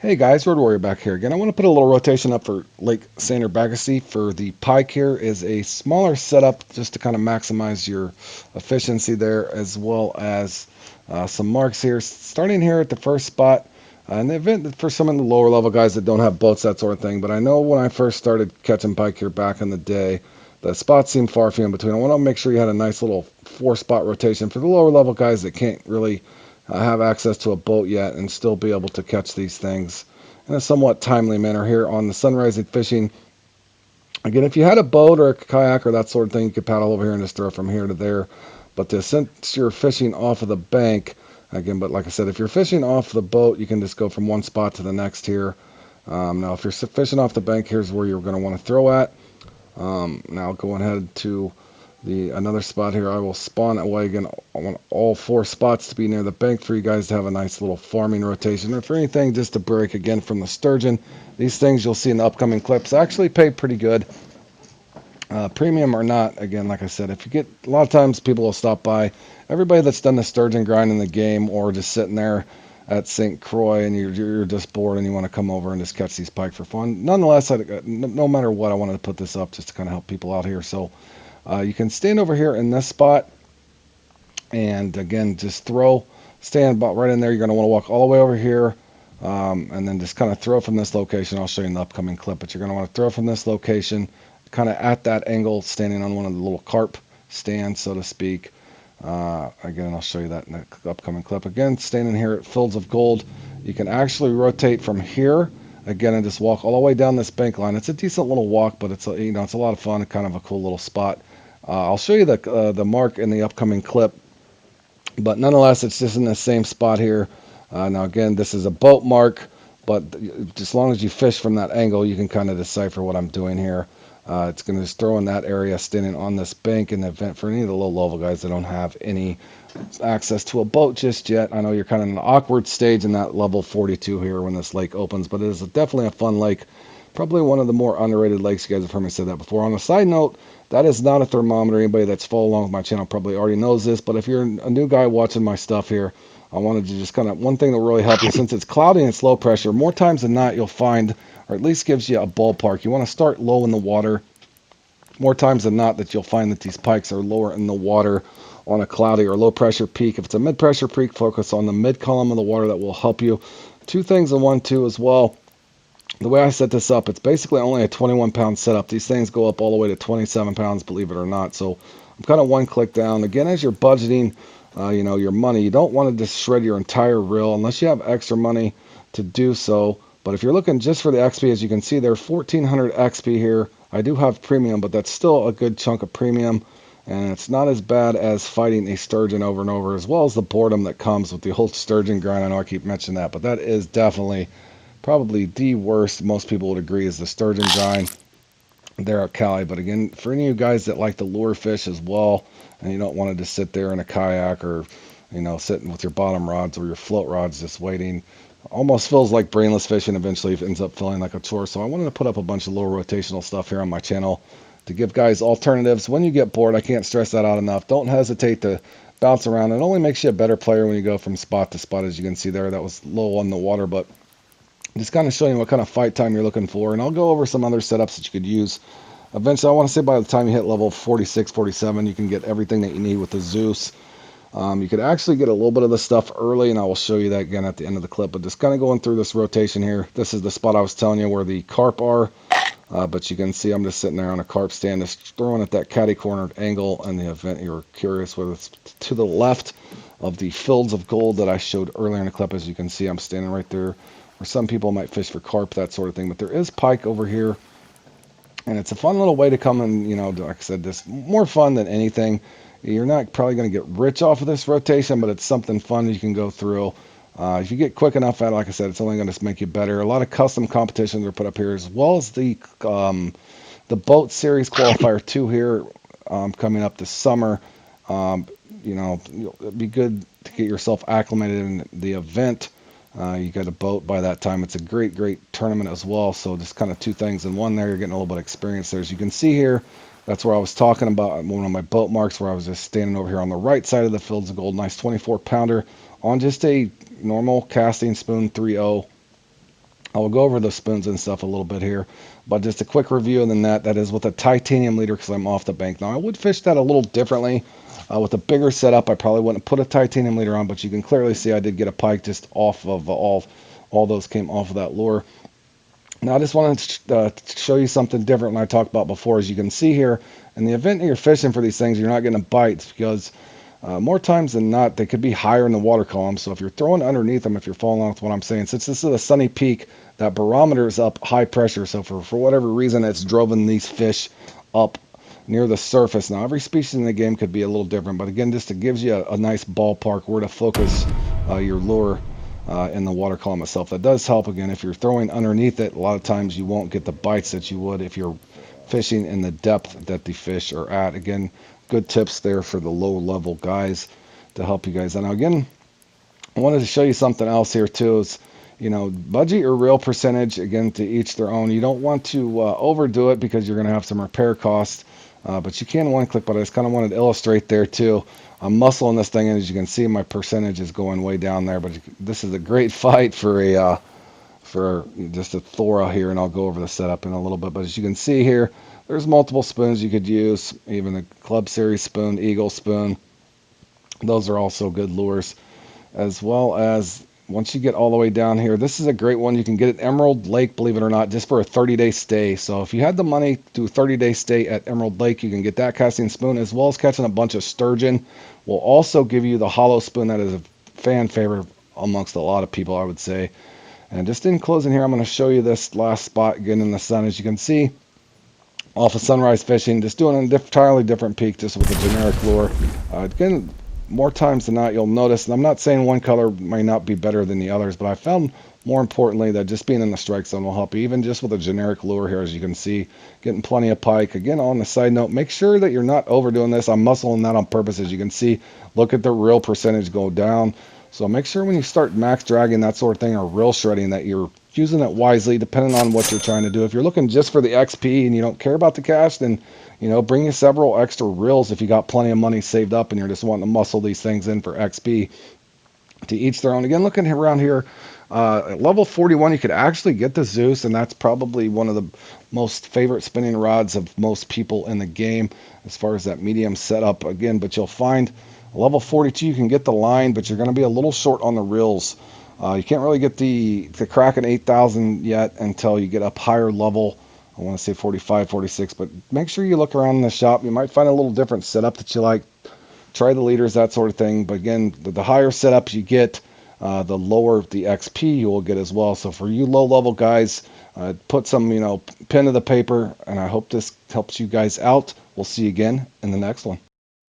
Hey guys, Road Warrior back here again. I want to put a little rotation up for Lake Sander Bagasse for the Pike. Here is a smaller setup just to kind of maximize your efficiency there, as well as some marks here. Starting here at the first spot, in the event for some of the lower level guys that don't have boats, that sort of thing. But I know when I first started catching pike here back in the day, the spots seemed far few in between. I want to make sure you had a nice little four-spot rotation for the lower level guys that can't really have access to a boat yet and still be able to catch these things in a somewhat timely manner here on the sunrise fishing. Again, if you had a boat or a kayak or that sort of thing, you could paddle over here and just throw from here to there. But since you're fishing off of the bank, again, but like I said, if you're fishing off the boat, you can just go from one spot to the next here. Now, if you're fishing off the bank, here's where you're going to want to throw at. Now, going ahead to the another spot here, I will spawn away again. I want all four spots to be near the bank for you guys to have a nice little farming rotation. Or for anything, just to break again from the sturgeon. These things you'll see in the upcoming clips actually pay pretty good. Premium or not, again, like I said, if you get a lot of times people will stop by. Everybody that's done the sturgeon grind in the game or just sitting there at St. Croix and you're just bored and you want to come over and just catch these pike for fun. Nonetheless, no matter what, I wanted to put this up just to kind of help people out here. So you can stand over here in this spot and again, just stand about right in there. You're going to want to walk all the way over here and then just kind of throw from this location. I'll show you in the upcoming clip, but you're going to want to throw from this location kind of at that angle, standing on one of the little carp stands, so to speak. Again, I'll show you that in the upcoming clip. Again, standing here at Fields of Gold, you can actually rotate from here again and just walk all the way down this bank line. It's a decent little walk, but it's it's a lot of fun, kind of a cool little spot. I'll show you the mark in the upcoming clip, but nonetheless, it's just in the same spot here. Now, again, this is a boat mark, but as long as you fish from that angle, you can kind of decipher what I'm doing here. It's going to just throw in that area standing on this bank in the event for any of the low level guys that don't have any access to a boat just yet. I know you're kind of in an awkward stage in that level 42 here when this lake opens, but it is definitely a fun lake. Probably one of the more underrated lakes. You guys have heard me say that before. On a side note, that is not a thermometer. Anybody that's followed along with my channel probably already knows this, but if you're a new guy watching my stuff here, I wanted to just one thing that will really help you, since it's cloudy and it's low pressure, more times than not you'll find, or at least gives you a ballpark. You want to start low in the water. More times than not that you'll find that these pikes are lower in the water on a cloudy or low pressure peak. If it's a mid pressure peak, focus on the mid column of the water. That will help you. Two things in one too as well. The way I set this up, it's basically only a 21-pound setup. These things go up all the way to 27 pounds, believe it or not. So I'm kind of one click down. Again, as you're budgeting, your money, you don't want to just shred your entire reel unless you have extra money to do so. But if you're looking just for the XP, as you can see, there's 1,400 XP here. I do have premium, but that's still a good chunk of premium. And it's not as bad as fighting a sturgeon over and over, as well as the boredom that comes with the whole sturgeon grind. I know I keep mentioning that, but that is definitely probably the worst. Most people would agree is the sturgeon grind there at Cali. But again, for any of you guys that like to lure fish as well, and you don't want to just sit there in a kayak or, sitting with your bottom rods or your float rods just waiting, almost feels like brainless fishing. Eventually it ends up feeling like a chore. So I wanted to put up a bunch of little rotational stuff here on my channel to give guys alternatives. When you get bored, I can't stress that out enough. Don't hesitate to bounce around. It only makes you a better player when you go from spot to spot. As you can see there, that was low on the water, but just kind of showing you what kind of fight time you're looking for. And I'll go over some other setups that you could use. Eventually, I want to say by the time you hit level 46, 47, you can get everything that you need with the Zeus. You could actually get a little bit of the stuff early, and I will show you that again at the end of the clip. But just kind of going through this rotation here. This is the spot I was telling you where the carp are. But you can see I'm just sitting there on a carp stand, just throwing at that catty-cornered angle. In the event you're curious, whether it's to the left of the Fields of Gold that I showed earlier in the clip. As you can see, I'm standing right there where some people might fish for carp, that sort of thing. But there is pike over here. And it's a fun little way to come and, like I said, this more fun than anything. You're not probably going to get rich off of this rotation, but it's something fun you can go through. If you get quick enough at it, like I said, it's only going to make you better. A lot of custom competitions are put up here, as well as the boat series qualifier 2 here coming up this summer. It'd be good to get yourself acclimated in the event. You got a boat by that time. It's a great tournament as well. So just kind of two things in one there. You're getting a little bit of experience there. As you can see here, that's where I was talking about one of my boat marks, where I was just standing over here on the right side of the Fields of Gold. Nice 24-pounder on just a normal casting spoon 3.0. I will go over the spoons and stuff a little bit here, but just a quick review and then that is with a titanium leader because I'm off the bank. Now I would fish that a little differently. With a bigger setup, I probably wouldn't put a titanium leader on, but you can clearly see I did get a pike just off of all those came off of that lure. Now I just wanted to show you something different than I talked about before. As you can see here, in the event that you're fishing for these things, you're not getting bites because more times than not, they could be higher in the water column. So if you're throwing underneath them, if you're following along with what I'm saying, since this is a sunny peak, that barometer is up high pressure. So for whatever reason, it's driven these fish up near the surface. Now, every species in the game could be a little different, but again, just it gives you a nice ballpark where to focus your lure in the water column itself. That does help. Again, if you're throwing underneath it, a lot of times you won't get the bites that you would if you're fishing in the depth that the fish are at. Again, good tips there for the low level guys to help you guys. And now again, I wanted to show you something else here too. Is budget or reel percentage. Again, to each their own. You don't want to overdo it because you're going to have some repair costs. But you can one click. But I just kind of wanted to illustrate there too. I'm muscling this thing, and as you can see, my percentage is going way down there. But this is a great fight for just a Thora here, and I'll go over the setup in a little bit. But as you can see here, there's multiple spoons you could use, even the Club Series spoon, Eagle spoon. Those are also good lures, as well as once you get all the way down here, this is a great one. You can get at Emerald Lake, believe it or not, just for a 30-day stay. So if you had the money to do a 30-day stay at Emerald Lake, you can get that casting spoon, as well as catching a bunch of sturgeon. We'll also give you the hollow spoon. That is a fan favorite amongst a lot of people, I would say. And just in closing here, I'm going to show you this last spot again in the sun. As you can see, off of Sunrise Fishing, just doing an entirely different peak, just with a generic lure. Again, more times than not, you'll notice, and I'm not saying one color may not be better than the others, but I found more importantly that just being in the strike zone will help you, even just with a generic lure here. As you can see, getting plenty of pike. Again, on the side note, make sure that you're not overdoing this. I'm muscling that on purpose. As you can see, look at the reel percentage go down. So make sure when you start max dragging, that sort of thing, or reel shredding, that you're using it wisely, depending on what you're trying to do. If you're looking just for the XP and you don't care about the cash, then bring you several extra reels if you got plenty of money saved up and you're just wanting to muscle these things in for XP. To each their own. Again, looking around here, at level 41, you could actually get the Zeus, and that's probably one of the most favorite spinning rods of most people in the game as far as that medium setup. Again, but you'll find level 42, you can get the line, but you're going to be a little short on the reels. You can't really get the Kraken 8000 yet until you get up higher level. I want to say 45, 46, but make sure you look around in the shop. You might find a little different setup that you like. Try the leaders, that sort of thing. But again, the higher setups you get, the lower the XP you will get as well. So for you low-level guys, put some, pen to the paper, and I hope this helps you guys out. We'll see you again in the next one.